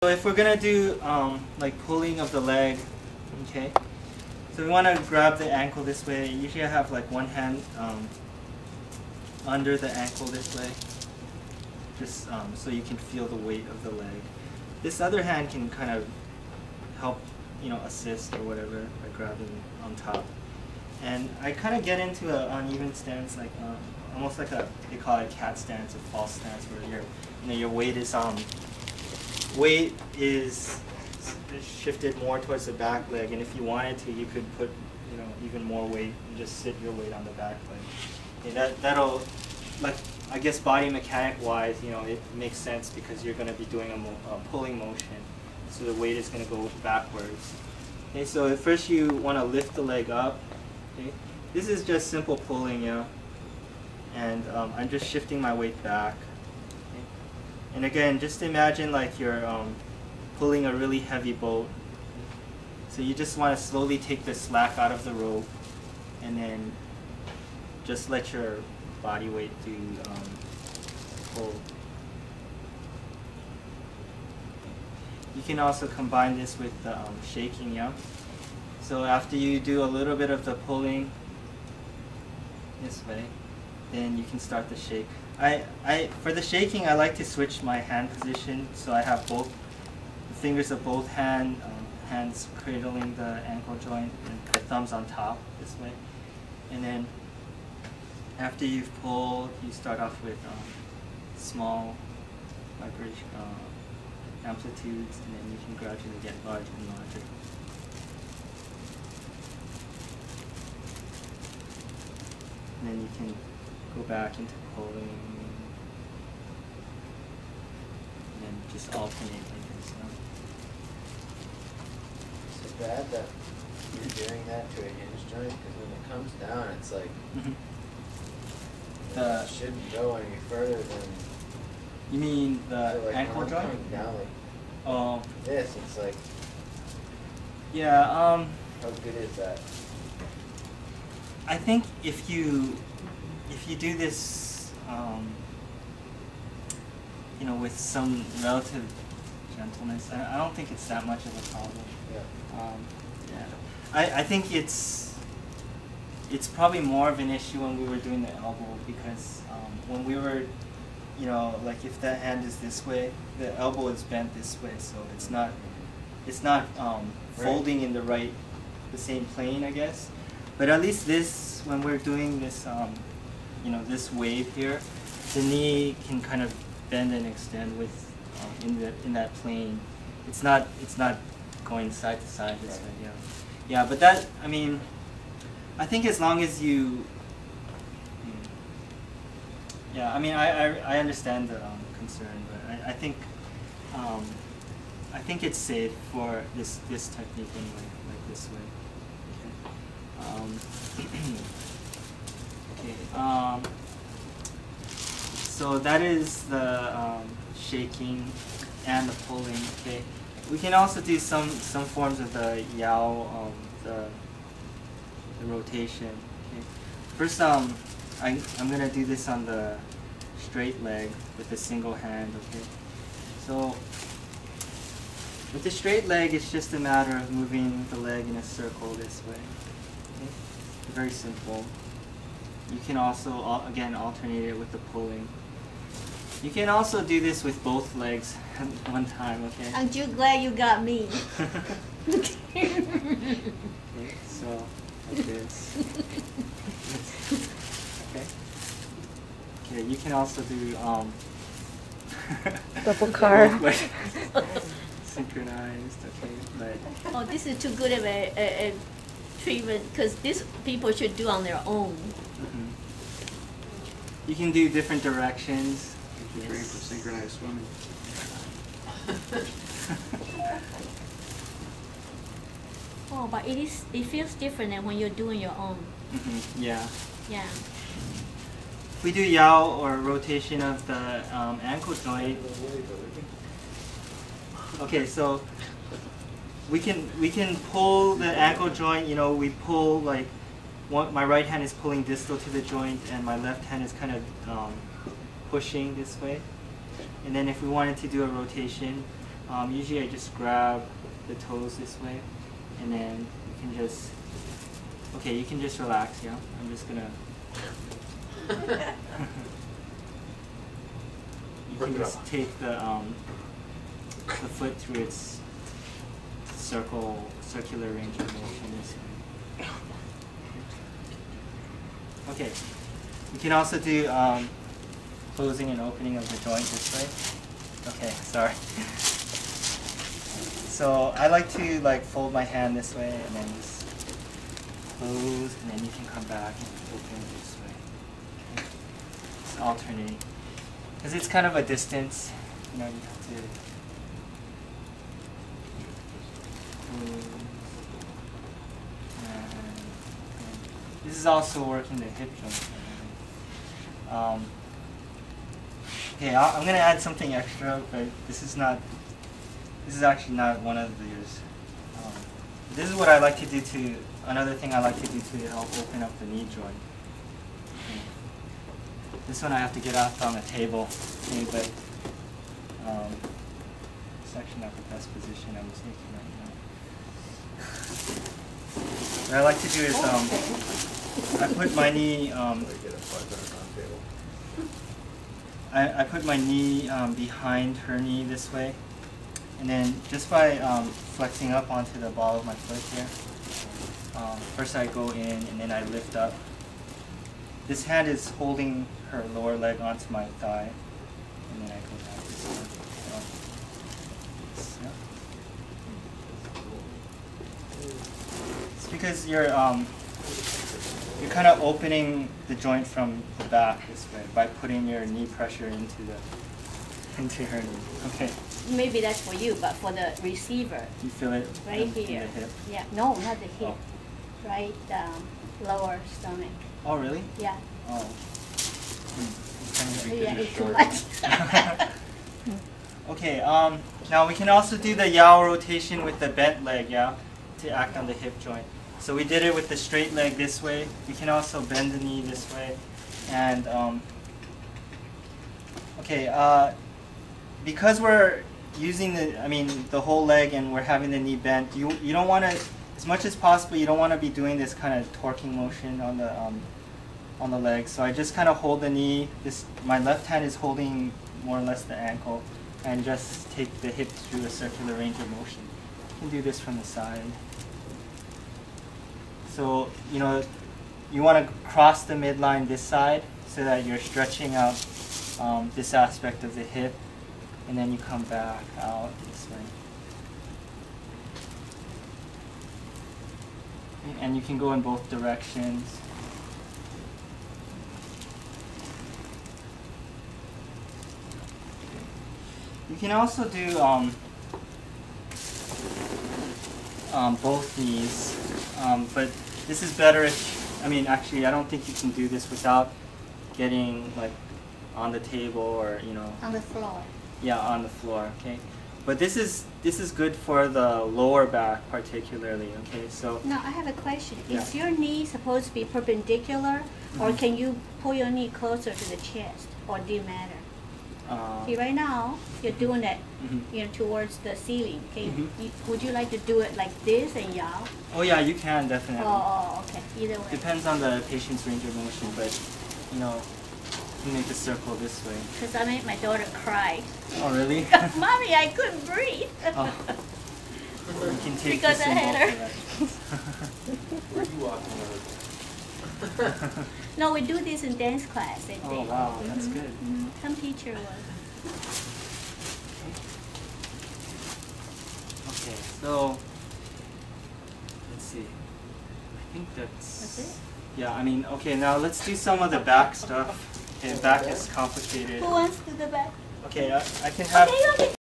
So if we're gonna do like pulling of the leg, okay. So we want to grab the ankle this way. Usually I have like one hand under the ankle this way, just so you can feel the weight of the leg. This other hand can kind of help, assist or whatever by grabbing on top. And I kind of get into an uneven stance, like almost like they call it a cat stance, a false stance, where your weight is shifted more towards the back leg, and if you wanted to, you could put even more weight and just sit your weight on the back leg. Okay, that'll, like, I guess body mechanic wise, it makes sense because you're going to be doing a pulling motion, so the weight is going to go backwards. Okay, so at first you want to lift the leg up. Okay, this is just simple pulling, and I'm just shifting my weight back. Okay? And again, just imagine like you're pulling a really heavy boat. So you just want to slowly take the slack out of the rope, and then just let your body weight do pull. You can also combine this with shaking, yeah? So after you do a little bit of the pulling this way, then you can start the shake. For the shaking, I like to switch my hand position, so I have both the fingers of both hands cradling the ankle joint and the thumbs on top this way. And then after you've pulled, you start off with small vibration amplitudes, and then you can gradually get larger and larger. And then you can go back into pulling, and then just alternate like this. Is it bad that you're doing that to a hinge joint? Because when it comes down, it's like it shouldn't go any further than. You mean the like ankle when I'm joint? coming down like Oh. this, it's like. Yeah. How good is that? I think if you do this, with some relative gentleness, I don't think it's that much of a problem. Yeah. I think it's probably more of an issue when we were doing the elbow, because when we were, like if that hand is this way, the elbow is bent this way, so it's not folding in the same plane, I guess. But at least this, when we're doing this, this wave here, the knee can kind of bend and extend with in that plane. It's not going side to side this way. Yeah. Yeah, but that, I think as long as you. Yeah, I understand the concern, but I think it's safe for this technique anyway, like this way. Okay. So that is the shaking and the pulling. Okay. We can also do some forms of the yao, the rotation. Okay. First, I'm gonna do this on the straight leg with a single hand. Okay. So with the straight leg, it's just a matter of moving the leg in a circle this way. Okay. Very simple. You can also, again, alternate it with the pulling. You can also do this with both legs at one time, okay? Aren't you glad you got me? Okay, so, like this. Okay. Okay, you can also do, double car. Synchronized, okay, but. Oh, this is too good of a treatment, because this people should do on their own. You can do different directions. You can train for synchronized swimming. Oh, but it feels different than when you're doing your own. Yeah. Yeah. If we do yao, or rotation of the ankle joint. Okay, so we can pull the ankle joint. We pull like my right hand is pulling distal to the joint, and my left hand is kind of pushing this way. And then if we wanted to do a rotation, Usually I just grab the toes this way, and then you can just, okay, you can just relax, yeah? I'm just gonna, you can just take the foot through its circular range of motion this way. Okay, you can also do closing and opening of the joint this way. Okay, sorry. So I like to fold my hand this way and then just close, and then you can come back and open this way. Okay. Just alternating, because it's kind of a distance. You know, you have to close. And this is also working the hip joint. Okay, I'm going to add something extra, but this is actually not one of these. This is what I like to do another thing I like to do to help open up the knee joint. Okay. This one I have to get out on the table, okay, but it's actually not the best position I'm taking right now. What I like to do is I put my knee I put my knee behind her knee this way, and then just by flexing up onto the ball of my foot here, first I go in and then I lift up. This hand is holding her lower leg onto my thigh, and then I go back this way. It's because you're kind of opening the joint from the back this way by putting your knee pressure into her knee. Okay. Maybe that's for you, but for the receiver. You feel it right in here. the hip? Yeah, no, not the hip. Oh. Right, lower stomach. Oh, really? Yeah. Oh. Maybe I ate too much. Okay. Now we can also do the yaw rotation with the bent leg, yeah, to act on the hip joint. So we did it with the straight leg this way. We can also bend the knee this way, and okay. Because we're using the whole leg and we're having the knee bent, you don't want to, as much as possible, you don't want to be doing this kind of torquing motion on the leg. So I just kind of hold the knee. My left hand is holding more or less the ankle, and just take the hip through a circular range of motion. You can do this from the side. So you want to cross the midline this side so that you're stretching out this aspect of the hip, and then you come back out this way. And you can go in both directions. You can also do both knees, but this is better if, actually I don't think you can do this without getting on the table or On the floor. Yeah, on the floor. Okay, but this is good for the lower back particularly. Okay, so Now I have a question. Yeah. Is your knee supposed to be perpendicular, or can you pull your knee closer to the chest, or do it matter? See, right now you're doing it, towards the ceiling. Okay, would you like to do it like this and yaw? oh yeah, you can definitely. Oh, okay. Either way. Depends on the patient's range of motion, but you can make the circle this way. Because I made my daughter cry. Oh really? Mommy, I couldn't breathe. Oh. You can take Because this I in had both her. directions. Where are you walking over? No, we do this in dance class. I Oh think. wow, that's good. Some teacher was. Okay, so let's see. I think That's it? Yeah, okay, now let's do some of the back stuff. Okay, back is complicated. Who wants to do the back? Okay, I can have. Okay, okay.